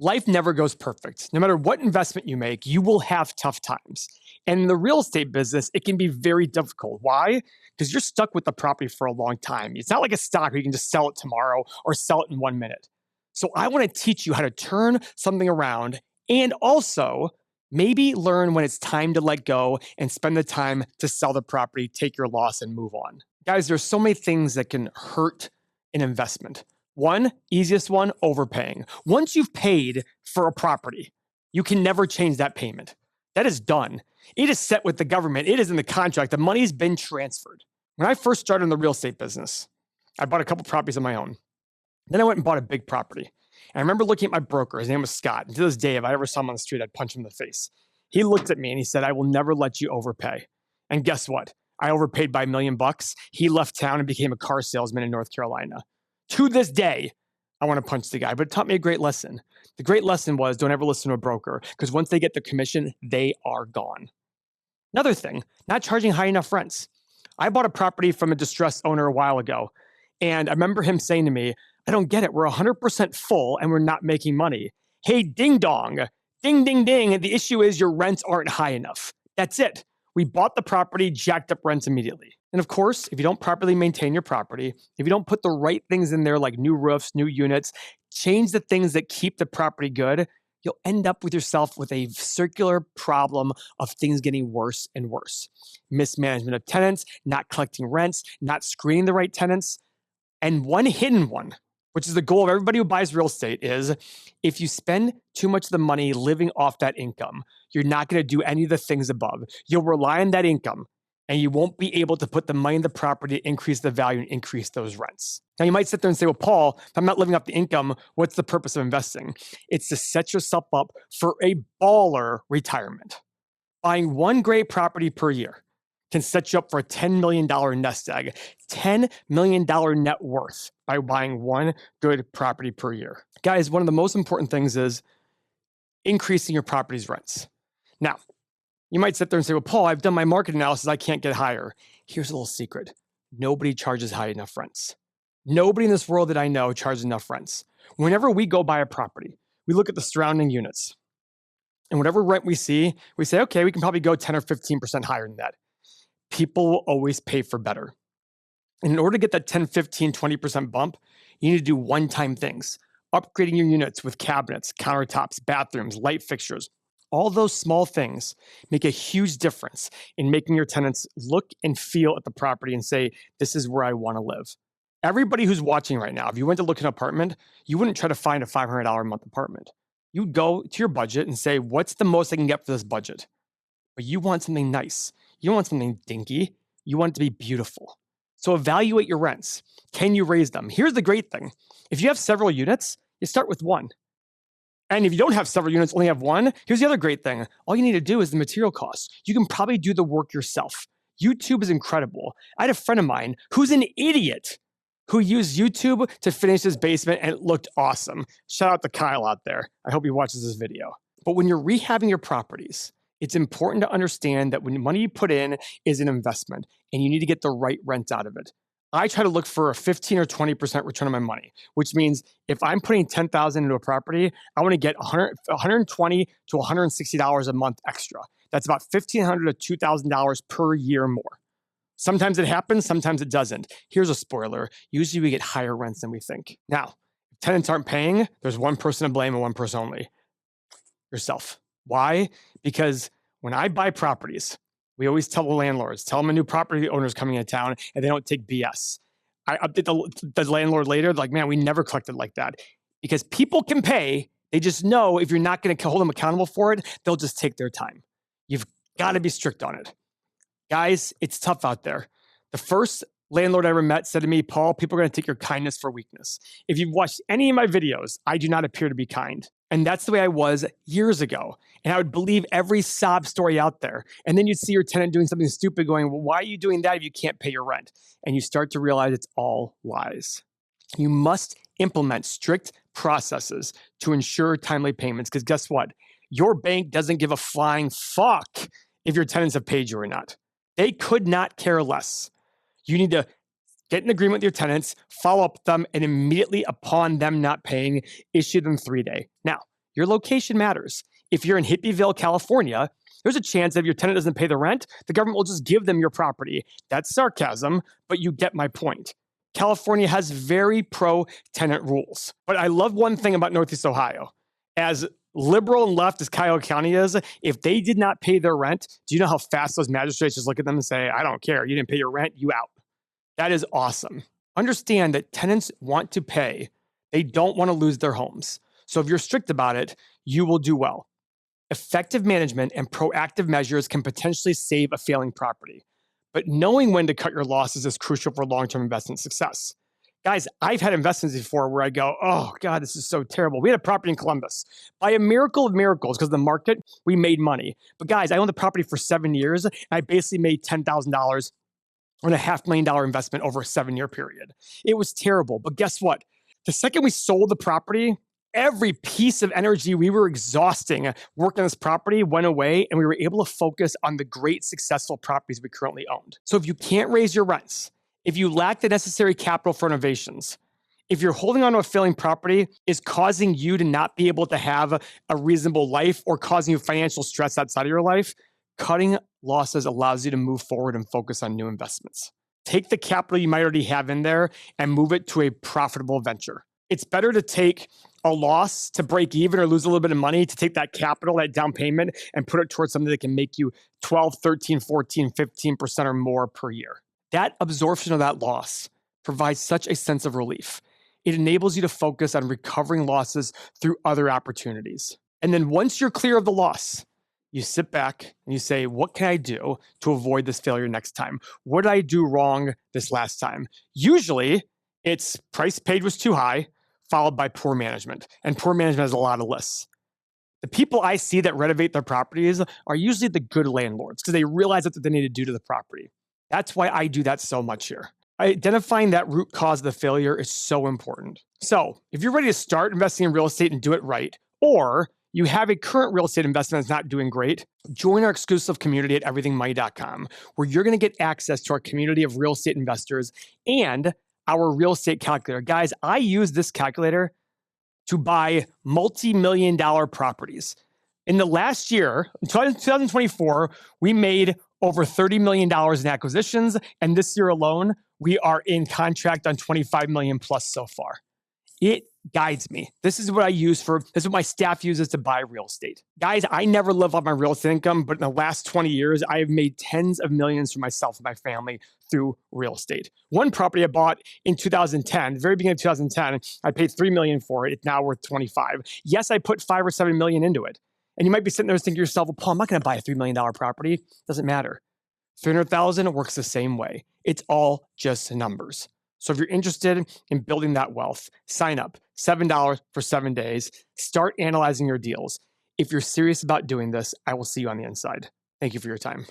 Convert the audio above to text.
Life never goes perfect. No matter what investment you make, you will have tough times. And in the real estate business, it can be very difficult. Why? Because you're stuck with the property for a long time. It's not like a stock where you can just sell it tomorrow or sell it in 1 minute. So I want to teach you how to turn something around and also maybe learn when it's time to let go and spend the time to sell the property, take your loss, and move on. Guys, there's so many things that can hurt an investment. One, easiest one, overpaying. Once you've paid for a property, you can never change that payment. That is done. It is set with the government. It is in the contract. The money's been transferred. When I first started in the real estate business, I bought a couple properties of my own. Then I went and bought a big property. And I remember looking at my broker. His name was Scott. And to this day, if I ever saw him on the street, I'd punch him in the face. He looked at me and he said, "I will never let you overpay." And guess what? I overpaid by $1 million. He left town and became a car salesman in North Carolina. To this day, I want to punch the guy, but it taught me a great lesson. The great lesson was don't ever listen to a broker because once they get the commission, they are gone. Another thing, not charging high enough rents. I bought a property from a distressed owner a while ago, and I remember him saying to me, "I don't get it. We're 100% full and we're not making money." Hey, ding dong, ding, ding, ding. The issue is your rents aren't high enough. That's it. We bought the property, jacked up rents immediately. And of course, if you don't properly maintain your property, if you don't put the right things in there like new roofs, new units, change the things that keep the property good, you'll end up with yourself with a circular problem of things getting worse and worse. Mismanagement of tenants, not collecting rents, not screening the right tenants. And one hidden one, which is the goal of everybody who buys real estate, is if you spend too much of the money living off that income, you're not going to do any of the things above. You'll rely on that income and you won't be able to put the money in the property to increase the value and increase those rents. Now, you might sit there and say, "Well, Paul, if I'm not living off the income, what's the purpose of investing?" It's to set yourself up for a baller retirement. Buying one great property per year can set you up for a $10 million nest egg, $10 million net worth by buying one good property per year. Guys, one of the most important things is increasing your property's rents. Now, you might sit there and say, "Well, Paul, I've done my market analysis. I can't get higher." Here's a little secret. Nobody charges high enough rents. Nobody in this world that I know charges enough rents. Whenever we go buy a property, we look at the surrounding units. And whatever rent we see, we say, okay, we can probably go 10 or 15% higher than that. People will always pay for better. And in order to get that 10, 15, 20% bump, you need to do one-time things. Upgrading your units with cabinets, countertops, bathrooms, light fixtures. All those small things make a huge difference in making your tenants look and feel at the property and say, "This is where I want to live." Everybody who's watching right now, if you went to look at an apartment, you wouldn't try to find a $500 a month apartment. You'd go to your budget and say, "What's the most I can get for this budget?" But you want something nice. You don't want something dinky. You want it to be beautiful. So evaluate your rents. Can you raise them? Here's the great thing. If you have several units, you start with one. And if you don't have several units, only have one, here's the other great thing. All you need to do is the material costs. You can probably do the work yourself. YouTube is incredible. I had a friend of mine who's an idiot who used YouTube to finish his basement and it looked awesome. Shout out to Kyle out there. I hope he watches this video. But when you're rehabbing your properties, it's important to understand that when the money you put in is an investment and you need to get the right rent out of it. I try to look for a 15 or 20% return on my money, which means if I'm putting $10,000 into a property, I want to get $120 to $160 a month extra. That's about $1,500 to $2,000 per year more. Sometimes it happens, sometimes it doesn't. Here's a spoiler. Usually we get higher rents than we think. Now, if tenants aren't paying, there's one person to blame and one person only. Yourself. Why? Because when I buy properties, we always tell the landlords, tell them a new property owner's coming into town and they don't take BS. I update the landlord later, they're like, "Man, we never collected like that." Because people can pay, they just know if you're not going to hold them accountable for it, they'll just take their time. You've got to be strict on it. Guys, it's tough out there. The first landlord I ever met said to me, "Paul, people are going to take your kindness for weakness." If you've watched any of my videos, I do not appear to be kind. And that's the way I was years ago. And I would believe every sob story out there. And then you'd see your tenant doing something stupid going, "Well, why are you doing that if you can't pay your rent?" And you start to realize it's all lies. You must implement strict processes to ensure timely payments. Because guess what? Your bank doesn't give a flying fuck if your tenants have paid you or not. They could not care less. You need to get an agreement with your tenants, follow up with them, and immediately upon them not paying, issue them 3-day. Now, Your location matters. If you're in Hippieville, California, there's a chance that if your tenant doesn't pay the rent, the government will just give them your property. That's sarcasm, but you get my point. California has very pro-tenant rules. But I love one thing about Northeast Ohio. As liberal and left as Cuyahoga County is, if they did not pay their rent, do you know how fast those magistrates just look at them and say, I don't care, you didn't pay your rent, you out. That is awesome. Understand that tenants want to pay. They don't want to lose their homes. So if you're strict about it, you will do well. Effective management and proactive measures can potentially save a failing property. But knowing when to cut your losses is crucial for long-term investment success. Guys, I've had investments before where I go, oh God, this is so terrible. We had a property in Columbus. By a miracle of miracles, because of the market, we made money. But guys, I owned the property for 7 years, and I basically made $10,000 on a $500,000 investment over a 7-year period. It was terrible, but guess what? The second we sold the property, every piece of energy we were exhausting working on this property went away, and we were able to focus on the great successful properties we currently owned. So if you can't raise your rents, if you lack the necessary capital for renovations, if you're holding on to a failing property is causing you to not be able to have a reasonable life or causing you financial stress outside of your life, cutting losses allows you to move forward and focus on new investments. Take the capital you might already have in there and move it to a profitable venture. It's better to take a loss to break even or lose a little bit of money to take that capital, that down payment, and put it towards something that can make you 12, 13, 14, 15% or more per year. That absorption of that loss provides such a sense of relief. It enables you to focus on recovering losses through other opportunities. And then once you're clear of the loss, you sit back and you say, what can I do to avoid this failure next time? What did I do wrong this last time? Usually, it's price paid was too high, followed by poor management. And poor management has a lot of lists. The people I see that renovate their properties are usually the good landlords because they realize what they need to do to the property. That's why I do that so much here. Identifying that root cause of the failure is so important. So if you're ready to start investing in real estate and do it right, or you have a current real estate investment that's not doing great, join our exclusive community at everythingmoney.com, where you're going to get access to our community of real estate investors and our real estate calculator. Guys, I use this calculator to buy multi-million-dollar properties. In the last year, in 2024, we made over $30 million in acquisitions, and this year alone, we are in contract on 25 million plus so far. It guides me. This is what this is what my staff uses to buy real estate. Guys, I never live off my real estate income, but in the last 20 years, I have made tens of millions for myself and my family through real estate. One property I bought in 2010, the very beginning of 2010, I paid $3 million for it. It's now worth 25. Yes, I put 5 or 7 million into it. And you might be sitting there thinking to yourself, well, Paul, I'm not going to buy a $3 million property. Doesn't matter. 300,000 works the same way. It's all just numbers. So if you're interested in building that wealth, sign up. $7 for 7 days. Start analyzing your deals. If you're serious about doing this, I will see you on the inside. Thank you for your time.